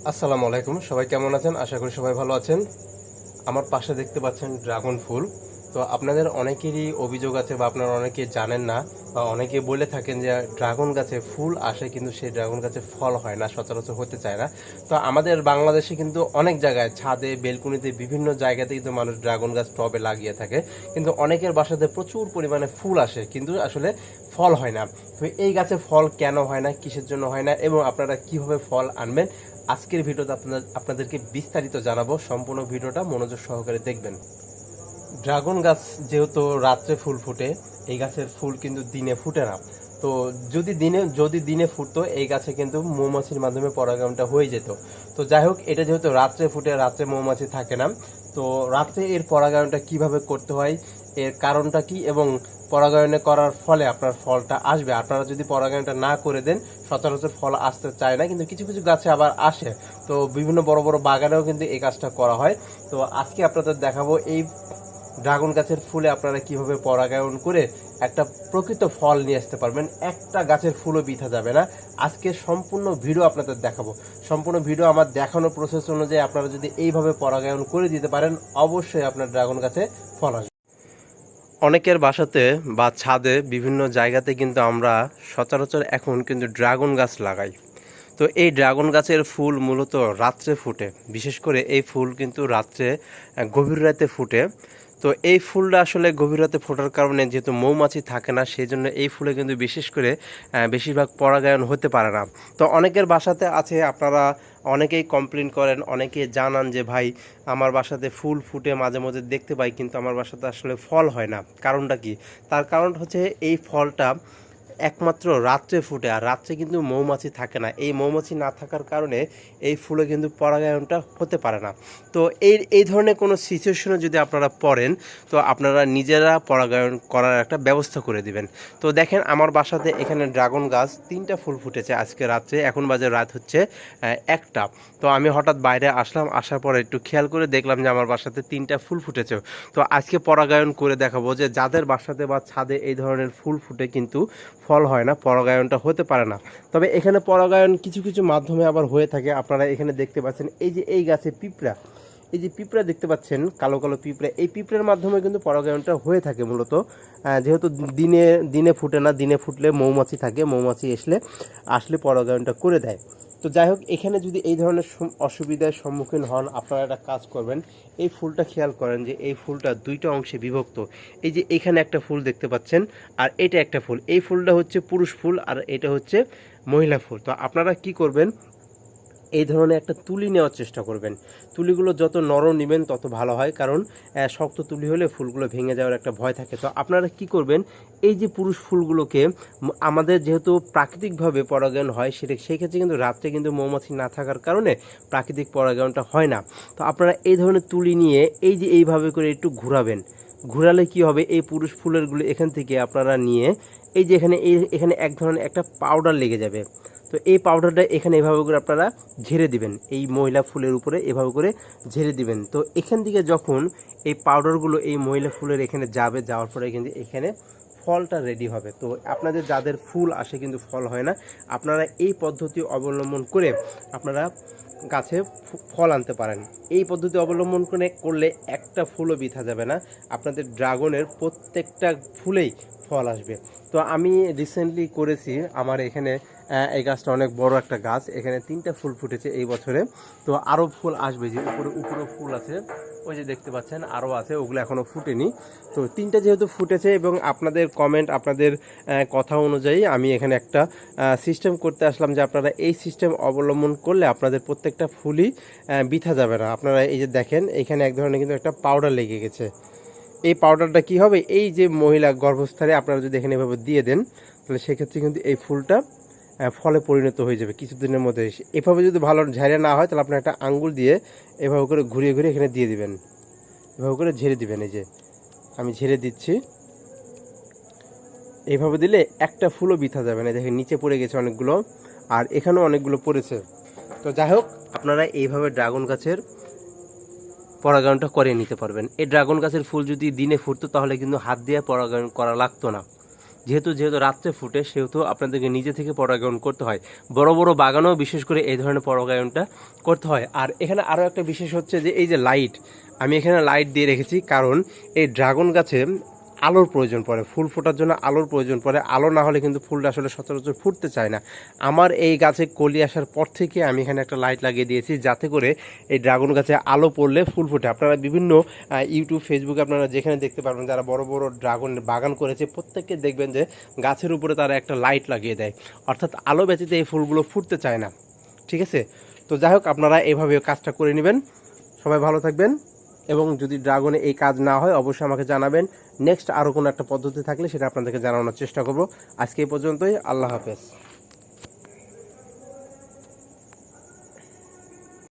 আসসালামু আলাইকুম, সবাই কেমন আছেন? আশা করি সবাই ভালো আছেন। আমার পাশে দেখতে পাচ্ছেন ড্রাগন ফুল। তো আপনাদের অনেকেরই অভিযোগ আছে বা আপনারা অনেকে জানেন না বা অনেকে বলে থাকেন যে ড্রাগন গাছে ফুল আসে কিন্তু সেই ড্রাগন গাছে ফল হয় না, সচরাচর হতে চায় না। তো আমাদের বাংলাদেশে কিন্তু অনেক জায়গায় ছাদে, বেলকুনিতে, বিভিন্ন জায়গাতে কিন্তু মানুষ ড্রাগন গাছ টবে লাগিয়ে থাকে, কিন্তু অনেকের বাসাতে প্রচুর পরিমাণে ফুল আসে কিন্তু আসলে ফল হয় না। তো এই গাছে ফল কেন হয় না, কিসের জন্য হয় না এবং আপনারা কিভাবে ফল আনবেন, আজকের ভিডিওতে আপনাদেরকে বিস্তারিত জানাবো। সম্পূর্ণ ভিডিওটা মনোযোগ সহকারে দেখবেন। ড্রাগন গাছ যেহেতু রাত্রে ফুল ফুটে, এই গাছের ফুল কিন্তু দিনে ফুটে না। তো যদি দিনে ফুটতো, এই গাছে কিন্তু মৌমাছির মাধ্যমে পরাগায়নটা হয়ে যেত। তো যাই হোক, এটা যেহেতু রাত্রে ফুটে, রাত্রে মৌমাছি থাকে না, তো রাত্রে এর পরাগায়নটা কিভাবে করতে হয়, এর কারণটা কি এবং পরাগায়নে করার ফলে আপনার ফলটা আসবে। আপনারা যদি পরাগায়নটা না করে দেন, সচরাচর ফল আসতে চায় না, কিন্তু কিছু কিছু গাছে আবার আসে। তো বিভিন্ন বড় বড় বাগানেও কিন্তু এই কাজটা করা হয়। তো আজকে আপনাদের দেখাবো এই ড্রাগন গাছের ফুলে আপনারা কিভাবে পরাগায়ন করে একটা প্রকৃত ফল নিয়ে আসতে পারবেন। একটা গাছের ফুলও বৃথা যাবে না। আজকে সম্পূর্ণ ভিডিও আপনাদের দেখাবো। সম্পূর্ণ ভিডিও আমার দেখানো প্রসেস অনুযায়ী আপনারা যদি এইভাবে পরাগায়ন করে দিতে পারেন, অবশ্যই আপনার ড্রাগন গাছে ফল আসবে। অনেকের বাসাতে বা ছাদে বিভিন্ন জায়গাতে কিন্তু আমরা সচরাচর এখন কিন্তু ড্রাগন গাছ লাগাই। তো এই ড্রাগন গাছের ফুল মূলত রাত্রে ফুটে। বিশেষ করে এই ফুল কিন্তু রাত্রে গভীর রাতে ফুটে। তো এই ফুলটা আসলে গভীর রাতে ফোটার কারণে যেহেতু মৌমাছি থাকে না, সেই জন্য এই ফুলে কিন্তু বিশেষ করে বেশিরভাগ পরাগায়ন হতে পারে না। তো অনেকের বাসাতে আছে, আপনারা অনেকেই কমপ্লেন করেন, অনেকে জানান যে ভাই, আমার বাসাতে ফুল ফুটে মাঝে মধ্যে দেখতে পাই কিন্তু আমার বাসাতে আসলে ফল হয় না। কারণটা কি? তার কারণ হচ্ছে এই ফলটা একমাত্র রাত্রে ফুটে, আর রাত্রে কিন্তু মৌমাছি থাকে না। এই মৌমাছি না থাকার কারণে এই ফুলে কিন্তু পরাগায়নটা হতে পারে না। তো এই ধরনের কোনো সিচুয়েশনে যদি আপনারা পড়েন, তো আপনারা নিজেরা পরাগায়ন করার একটা ব্যবস্থা করে দিবেন। তো দেখেন, আমার বাসাতে এখানে ড্রাগন গাছ 3টা ফুল ফুটেছে আজকে রাত্রে। এখন বাজে রাত হচ্ছে 1টা। তো আমি হঠাৎ বাইরে আসলাম, আসার পরে একটু খেয়াল করে দেখলাম যে আমার বাসাতে 3টা ফুল ফুটেছে। তো আজকে পরাগায়ন করে দেখাবো যে যাদের বাসাতে বা ছাদে এই ধরনের ফুল ফুটে কিন্তু ফল হয় না, পরাগায়নটা হতে পারে না। তবে এখানে পরাগায়ন কিছু কিছু মাধ্যমে আবার হয়ে থাকে। আপনারা এখানে দেখতে পাচ্ছেন, এই যে এই গাছে পিঁপড়া, এই যে পিঁপড়া দেখতে পাচ্ছেন, কালো কালো পিঁপড়া, এই পিঁপড়ার মাধ্যমে কিন্তু পরাগায়নটা হয়ে থাকে মূলত। যেহেতু দিনে দিনে ফুটে না, দিনে ফুটলে মৌমাছি থাকে, মৌমাছি আসলে পরাগায়নটা করে দেয়। তো যাই হোক, এখানে যদি এই ধরনের অসুবিধার সম্মুখীন হন, আপনারা একটা কাজ করবেন। এই ফুলটা খেয়াল করেন যে এই ফুলটা 2টা অংশে বিভক্ত। এই যে এখানে একটা ফুল দেখতে পাচ্ছেন, আর এটা একটা ফুল। এই ফুলটা হচ্ছে পুরুষ ফুল আর এটা হচ্ছে মহিলা ফুল। তো আপনারা কি করবেন, এই ধরনের একটা তুলি নেওয়ার চেষ্টা করবেন। তুলিগুলো যত নরম নেবেন তত ভালো হয়, কারণ শক্ত তুলি হলে ফুলগুলো ভেঙে যাওয়ার একটা ভয় থাকে। তো আপনারা কি করবেন, এই যে পুরুষ ফুলগুলোকে, আমাদের যেহেতু প্রাকৃতিকভাবে পরাগায়ন হয়, সেই ক্ষেত্রে কিন্তু রাত্রে কিন্তু মৌমাছি না থাকার কারণে প্রাকৃতিক পরাগায়নটা হয় না। তো আপনারা এই ধরনের তুলি নিয়ে এই যে এইভাবে করে একটু ঘোরাবেন। ঘোরালে কি হবে, এই পুরুষ ফুলেরগুলো এখান থেকে আপনারা নিয়ে এই যে এখানে এক ধরনের একটা পাউডার লেগে যাবে। তো এই পাউডারটা এখানে এভাবে করে আপনারা ঝেড়ে দিবেন, এই মহিলা ফুলের উপরে এভাবে করে ঝেড়ে দিবেন। তো এখান থেকে যখন এই পাউডারগুলো এই মহিলা ফুলের এখানে যাবে, যাওয়ার পরে কিন্তু এখানে ফলটা রেডি হবে। তো আপনাদের যাদের ফুল আসে কিন্তু ফল হয় না, আপনারা এই পদ্ধতি অবলম্বন করে আপনারা গাছে ফল আনতে পারেন। এই পদ্ধতি অবলম্বন করলে একটা ফুলও বৃথা যাবে না, আপনাদের ড্রাগনের প্রত্যেকটা ফুলেই ফল আসবে। তো আমি রিসেন্টলি করেছি, আমার এখানে এই গাছটা অনেক বড় একটা গাছ, এখানে 3টা ফুল ফুটেছে এই বছরে। তো আরও ফুল আসবে, যে উপরে ফুল আছে, ওই যে দেখতে পাচ্ছেন আরও আছে, ওগুলো এখনও ফুটেনি। তো 3টা যেহেতু ফুটেছে এবং আপনাদের কমেন্ট, আপনাদের কথা অনুযায়ী আমি এখানে একটা সিস্টেম করতে আসলাম, যে আপনারা এই সিস্টেম অবলম্বন করলে আপনাদের প্রত্যেকটা ফুলই বৃথা যাবে না। আপনারা এই যে দেখেন, এখানে এক ধরনের কিন্তু একটা পাউডার লেগে গেছে। এই পাউডারটা কি হবে, এই যে মহিলা গর্ভস্থানে আপনারা যদি এখানে এভাবে দিয়ে দেন, তাহলে সেক্ষেত্রে কিন্তু এই ফুলটা ফলে পরিণত হয়ে যাবে কিছুদিনের মধ্যে। এভাবে যদি ভালো ঝাড়ে না হয়, তাহলে আপনার একটা আঙ্গুল দিয়ে এভাবে করে ঘুরিয়ে ঘুরিয়ে এখানে দিয়ে দিবেন, এভাবে করে ঝেড়ে দিবেন। এই যে আমি ঝেড়ে দিচ্ছি, এইভাবে দিলে একটা ফুলও বৃথা যাবে না। দেখেন নিচে পড়ে গেছে অনেকগুলো, আর এখানেও অনেকগুলো পড়েছে। তো যাই হোক, আপনারা এইভাবে ড্রাগন গাছের পরাগায়নটা করে নিতে পারবেন। এই ড্রাগন গাছের ফুল যদি দিনে ফুটতো, তাহলে কিন্তু হাত দিয়ে পরাগায়ন করা লাগতো না। যেহেতু রাত্রে ফুটে, সেহেতু আপনাদেরকে নিজে থেকে পরাগায়ন করতে হয়। বড় বড় বাগানেও বিশেষ করে এই ধরনের পরাগায়নটা করতে হয়। আর এখানে আরও একটা বিশেষ হচ্ছে যে এই যে লাইট, আমি এখানে লাইট দিয়ে রেখেছি, কারণ এই ড্রাগন গাছে আলোর প্রয়োজন পড়ে, ফুল ফোটার জন্য আলোর প্রয়োজন পড়ে। আলো না হলে কিন্তু ফুলটা আসলে সচরাচর ফুটতে চায় না। আমার এই গাছে কলি আসার পর থেকে আমি এখানে একটা লাইট লাগিয়ে দিয়েছি, যাতে করে এই ড্রাগন গাছে আলো পড়লে ফুল ফোটে। আপনারা বিভিন্ন ইউটিউব, ফেসবুকে আপনারা যেখানে দেখতে পারবেন, যারা বড় বড় ড্রাগন বাগান করেছে, প্রত্যেককে দেখবেন যে গাছের উপরে তারা একটা লাইট লাগিয়ে দেয়, অর্থাৎ আলো ব্যতীত এই ফুলগুলো ফুটতে চায় না। ঠিক আছে, তো যাই হোক, আপনারা এভাবে কাজটা করে নেবেন। সবাই ভালো থাকবেন, এবং যদি ড্রাগনে এই কাজ না হয় অবশ্যই আমাকে জানাবেন। নেক্সট আরও কোনো একটা পদ্ধতি থাকলে সেটা আপনাদেরকে জানানোর চেষ্টা করব। আজকে এই পর্যন্তই, আল্লাহ হাফেজ।